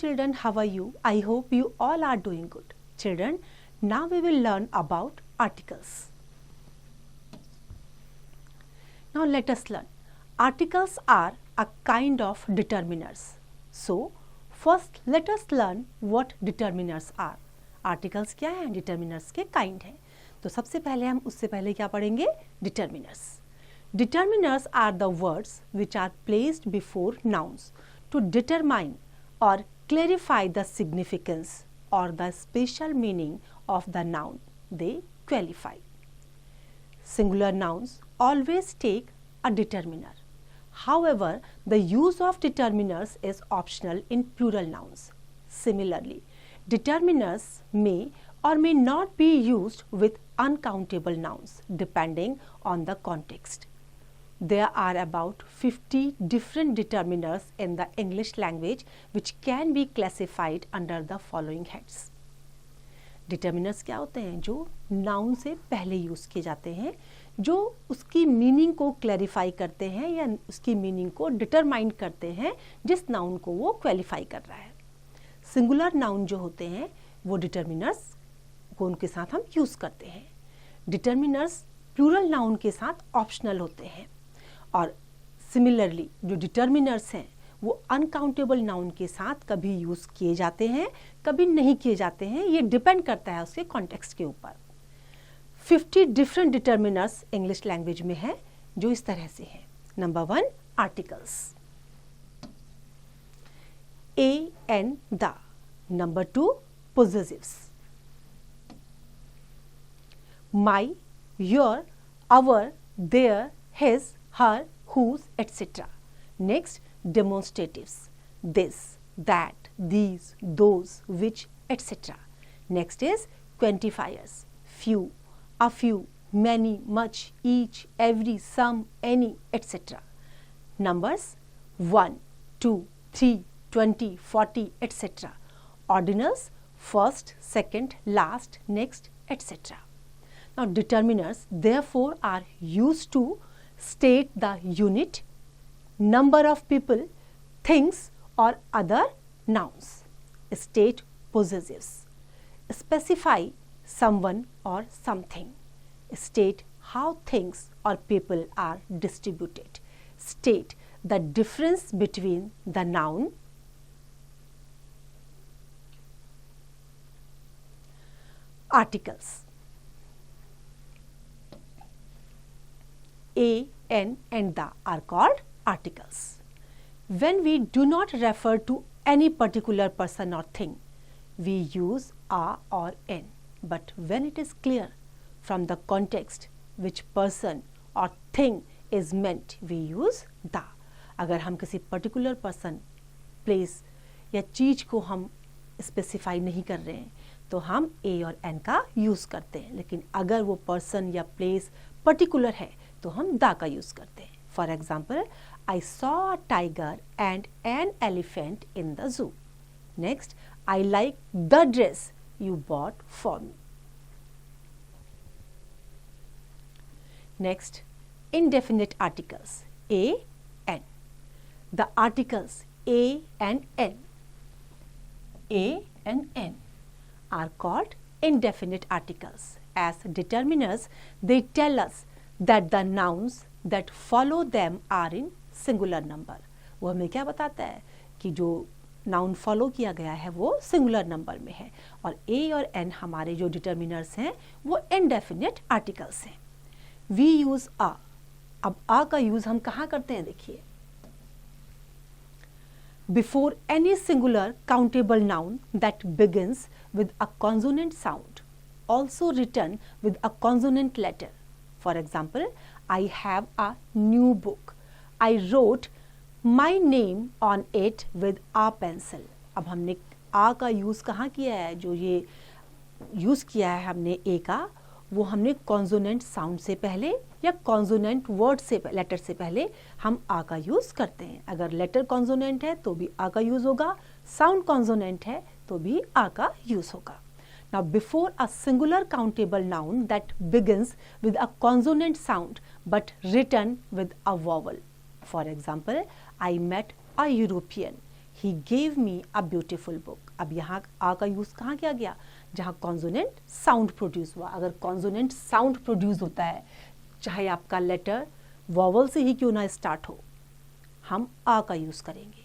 children, how are you? I hope you all are doing good. Children, now we will learn about articles. Now let us learn. Articles are a kind of determiners. So first let us learn what determiners are. Articles क्या हैं? Determiners के kind हैं. तो सबसे पहले हम उससे पहले क्या पढ़ेंगे? Determiners. Determiners are the words which are placed before nouns to determine or clarify the significance or the special meaning of the noun they qualify. Singular nouns always take a determiner. However, the use of determiners is optional in plural nouns. Similarly, determiners may or may not be used with uncountable nouns depending on the context. There are about 50 different determiners in the English language which can be classified under the following heads. Determiners क्या होते हैं? जो noun से पहले use किए जाते हैं, जो उसकी मीनिंग को क्लैरिफाई करते हैं या उसकी मीनिंग को डिटरमाइन करते हैं जिस नाउन को वो क्वालिफाई कर रहा है. सिंगुलर नाउन जो होते हैं वो डिटरमिनर्स को उनके साथ हम यूज़ करते हैं. डिटरमिनर्स प्लूरल नाउन के साथ ऑप्शनल होते हैं और सिमिलरली जो डिटरमिनर्स हैं वो अनकाउंटेबल नाउन के साथ कभी यूज़ किए जाते हैं, कभी नहीं किए जाते हैं. ये डिपेंड करता है उसके कॉन्टेक्स्ट के ऊपर. 50 डिफरेंट डिटरमिनर्स इंग्लिश लैंग्वेज में है जो इस तरह से हैं. Number 1 articles, a an the. Number 2 possessives, my, your, our, their, his, her, whose, etc. Next, demonstratives, this, that, these, those, which, etc. Next is quantifiers, few, a few, many, much, each, every, some, any, etc. Numbers 1, 2, 3, 20, 40, etc. Ordinals first, second, last, next, etc. Now determiners therefore are used to state the unit, number of people, things or other nouns. State possessives. Specify someone or something. State how things or people are distributed. State the difference between the noun, articles. A, N and the are called articles. When we do not refer to any particular person or thing, we use a or n. But when it is clear from the context which person or thing is meant, we use the. अगर हम किसी particular person, place या चीज़ को हम specify नहीं कर रहे हैं तो हम a और n का use करते हैं. लेकिन अगर वो person या place particular है तो हम दा का यूज़ करते हैं. For example, I saw a tiger and an elephant in the zoo. Next, I like the dress you bought for me. Next, indefinite articles, a, n. The articles a and n, a and n are called indefinite articles. As determiners, they tell us that the nouns that follow them are in singular number. वो हमें क्या बताता है कि जो noun follow किया गया है वो सिंगुलर नंबर में है. और a और n हमारे जो डिटर्मिनर्स हैं वो indefinite articles हैं. We use a. अब a का यूज़ हम कहाँ करते हैं? देखिए, before any singular countable noun that begins with a consonant sound, also written with a consonant letter. For example, I have a new book. I wrote my name on it with a pencil. अब हमने आ का use कहाँ किया है? जो ये use किया है हमने ए का, वो हमने कॉन्सोनेंट साउंड से पहले या कॉन्सोनेंट वर्ड से लेटर से पहले हम आ का यूज़ करते हैं. अगर लेटर कॉन्सोनेंट है तो भी आ का यूज़ होगा, साउंड कॉन्सोनेंट है तो भी आ का यूज़ होगा. Now, before a singular countable noun that begins with a consonant sound but written with a vowel. For example, I met a European. He gave me a beautiful book. अब यहाँ आ का use कहाँ किया गया? जहाँ consonant sound produce हुआ। अगर consonant sound produce होता है, चाहे आपका लेटर वॉवल से ही क्यों ना स्टार्ट हो, हम आ का यूज करेंगे।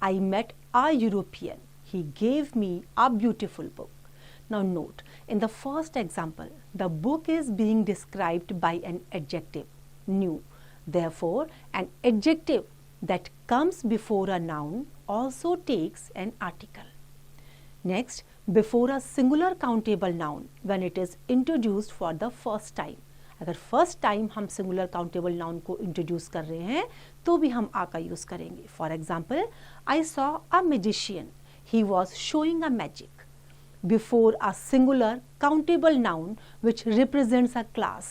I met a European, he gave me a beautiful book. Now note, in the first example, the book is being described by an adjective, new. Therefore, an adjective that comes before a noun also takes an article. Next, before a singular countable noun, when it is introduced for the first time. अगर first time हम singular countable noun को introduce कर रहे हैं तो भी हम आ का यूज करेंगे। For example, I saw a magician, he was showing a magic. Before a singular countable noun which represents a class.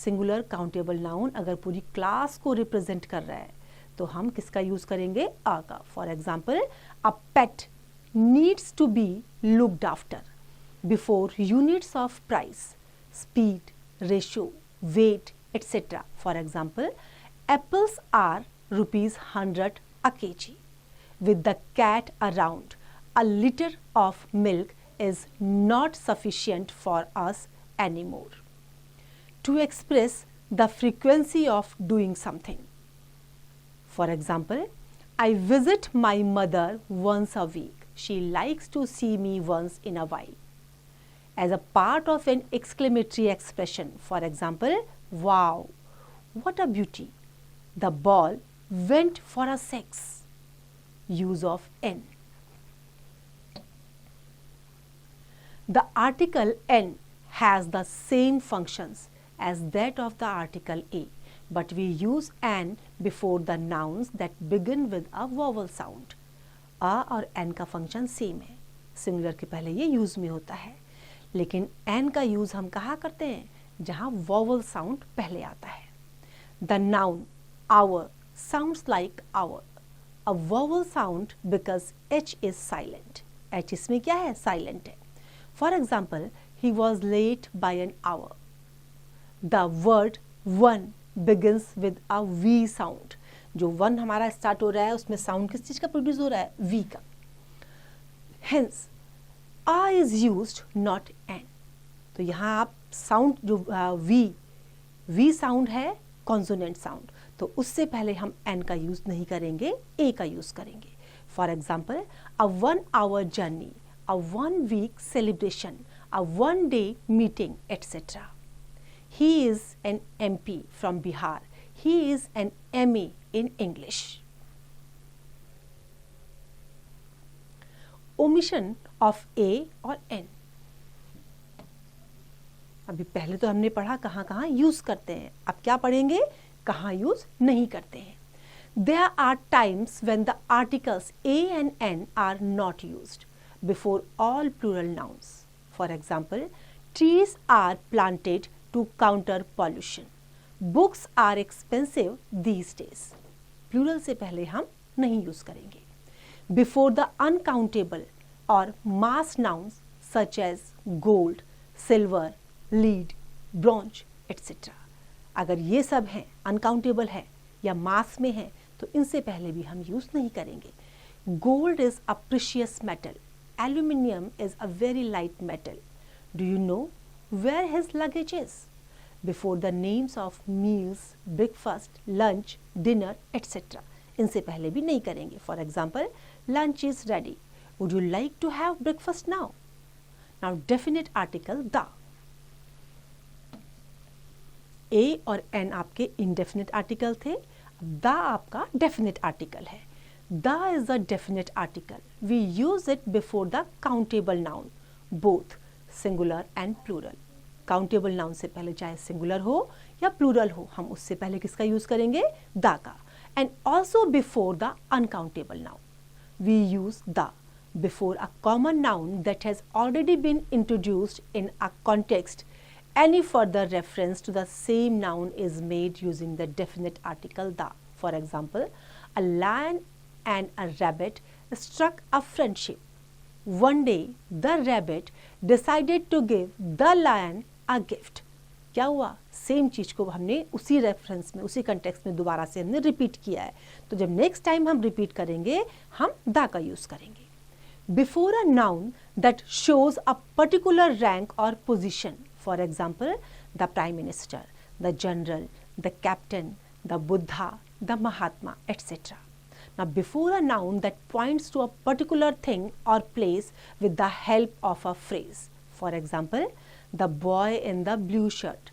Singular countable noun अगर पूरी क्लास को रिप्रेजेंट कर रहा है तो हम किसका यूज करेंगे? आ का। For example, a pet needs to be looked after before units of price, speed, ratio, weight, etc. For example, apples are ₹100 a kg. With the cat around, a liter of milk is not sufficient for us anymore. To express the frequency of doing something. For example, I visit my mother once a week. She likes to see me once in a while. As a part of an exclamatory expression, for example, wow, what a beauty. The ball went for a 6. Use of N. The article N has the same functions as that of the article A, but we use N before the nouns that begin with a vowel sound. A और N का function same है, singular के पहले ये use में होता है, लेकिन N का यूज हम कहाँ करते हैं? जहाँ vowel साउंड पहले आता है। The noun our sounds like our, a vowel sound because H is silent. H इसमें क्या है? साइलेंट है। For example, he was late by an hour. The word one begins with a V sound. जो one हमारा start हो रहा है उसमें साउंड किस चीज का प्रोड्यूस हो रहा है? V का। Hence, a is used, not n. तो यहाँ आप साउंड जो V साउंड है कॉन्सोनेंट साउंड, तो उससे पहले हम n का यूज नहीं करेंगे, a का यूज करेंगे। For example, a 1 hour journey, a 1 week celebration, a 1 day meeting, etc. He is an MP from Bihar. He is an MA in English. Omission of A और N. अभी पहले तो हमने पढ़ा कहाँ कहाँ यूज करते हैं, अब क्या पढ़ेंगे? कहाँ यूज नहीं करते हैं। There are times when the articles A and N are not used before all plural nouns. For example, trees are planted to counter pollution. Books are expensive these days. Plural से पहले हम नहीं use करेंगे। Before the uncountable or mass nouns such as gold, silver, lead, bronze, etc. अगर ये सब हैं, uncountable है या mass में है, तो इनसे पहले भी हम यूज नहीं करेंगे। Gold is a precious metal. Aluminium is a very light metal. Do you know where his luggage is? Before the names of meals, breakfast, lunch, dinner, etc. इनसे पहले भी नहीं करेंगे। For example, lunch is ready. Would you like to have breakfast now? Now definite article the. A और N आपके indefinite article थे, the आपका definite article है। The is a definite article. We use it before the countable noun, both singular and plural. Countable noun से पहले चाहे singular हो या plural हो, हम उससे पहले किसका यूज करेंगे? the का। And also before the uncountable noun. We use the before a common noun that has already been introduced in a context. Any further reference to the same noun is made using the definite article the. For example, a lion and a rabbit struck a friendship. One day, the rabbit decided to give the lion a gift. क्या हुआ, same चीज़ को हमने उसी reference में, उसी context में दोबारा से हमने रिपीट किया है। तो जब नेक्स्ट टाइम हम रिपीट करेंगे हम द का यूज़ करेंगे। Before a noun that shows a particular rank और position, for example the prime minister, the general, the captain, the Buddha, the Mahatma, etc. Now, before a noun that points to a particular thing or place with the help of a phrase. For example, the boy in the blue shirt,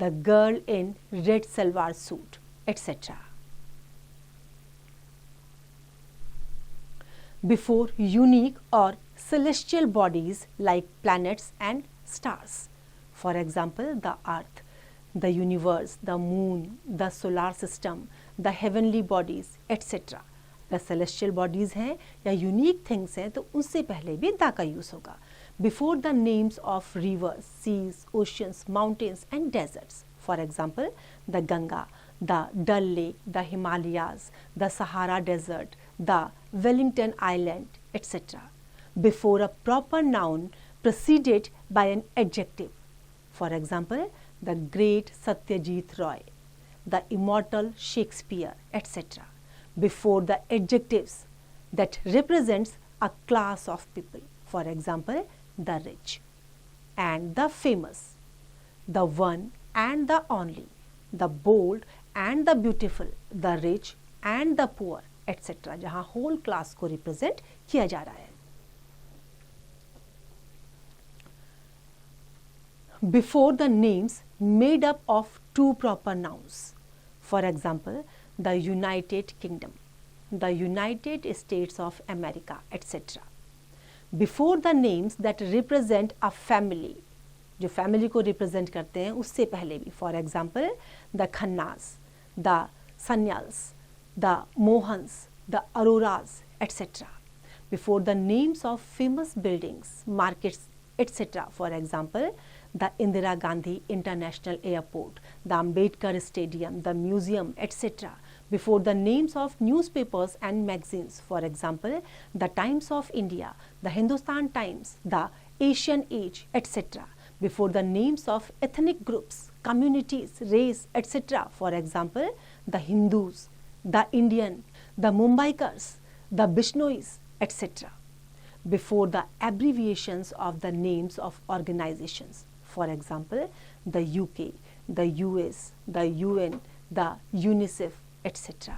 the girl in red salwar suit, etc. Before unique or celestial bodies like planets and stars. For example, the earth, the universe, the moon, the solar system, the heavenly bodies, etc. The celestial bodies हैं या unique things हैं तो उससे पहले भी the का use होगा। Before the names of rivers, seas, oceans, mountains and deserts, for example the Ganga, the Dal lake, the Himalayas, the Sahara desert, the Wellington island, etc. Before a proper noun preceded by an adjective, for example the great Satyajit Roy, the immortal Shakespeare, etc. Before the adjectives that represents a class of people, for example the rich and the famous, the one and the only, the bold and the beautiful, the rich and the poor, etc. जहाँ whole class को represent किया जा रहा है। Before the names made up of two proper nouns, for example the United Kingdom, the United States of America, etc. Before the names that represent a family, जो family को represent करते हैं उससे पहले भी, for example the Khannas, the Sanyals, the Mohans, the Aroras, etc. Before the names of famous buildings, markets, etc. For example the Indira Gandhi International Airport, the Ambedkar Stadium, the museum, etc. Before the names of newspapers and magazines, for example the Times of India, the Hindustan Times, the Asian Age, etc. Before the names of ethnic groups, communities, race, etc. For example the Hindus, the Indian, the Mumbaikars, the Bishnois, etc. Before the abbreviations of the names of organizations, for example the UK, the US, the UN, the UNICEF, etc.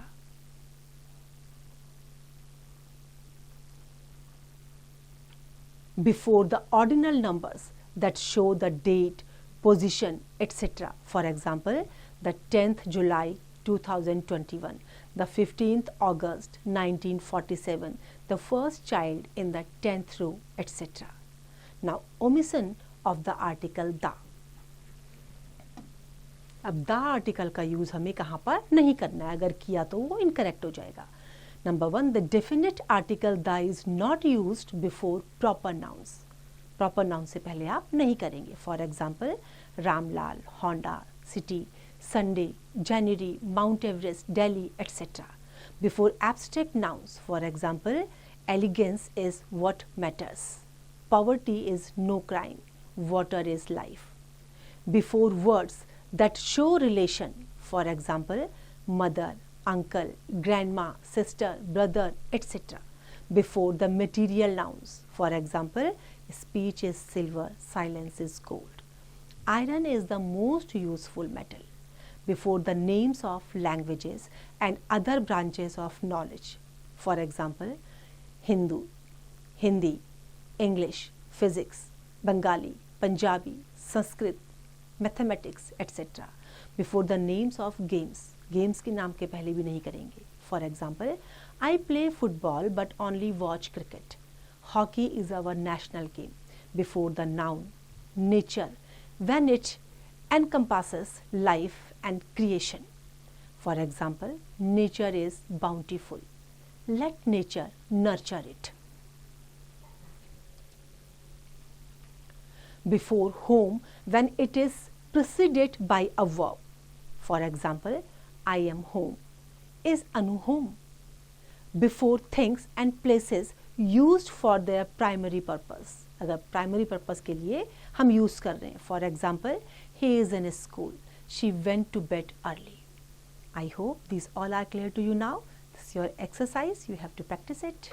Before the ordinal numbers that show the date, position, etc. For example the 10th July 2021, the 15th August 1947, the first child in the 10th row, etc. Now omission of the article the. अब the article का use हमें कहाँ पर नहीं करना है, अगर किया तो वो इनकरेक्ट हो जाएगा। Number 1, the definite article the is not used before proper nouns. Proper noun से पहले आप नहीं करेंगे। For example Ramlal, Honda, city, Sunday, January, mount Everest, Delhi, etc. Before abstract nouns, for example elegance is what matters, poverty is no crime, water is life. Before words that show relation, for example mother, uncle, grandma, sister, brother, etc. Before the material nouns, for example speech is silver, silence is gold. Iron is the most useful metal. Before the names of languages and other branches of knowledge, for example Hindu, Hindi, English, physics, Bengali, Punjabi, Sanskrit, mathematics etc. Before the names of games, games के नाम के पहले भी नहीं करेंगे। For example I play football but only watch cricket, hockey is our national game. Before the noun nature when it encompasses life and creation. For example nature is bountiful, let nature nurture it. Before home when it is preceded by a verb, for example I am home is Anu home. Before things and places used for their primary purpose, अगर primary purpose के लिए हम use कर रहे हैं, for example He is in school. She went to bed early. I hope these all are clear to you now. This is your exercise. You have to practice it.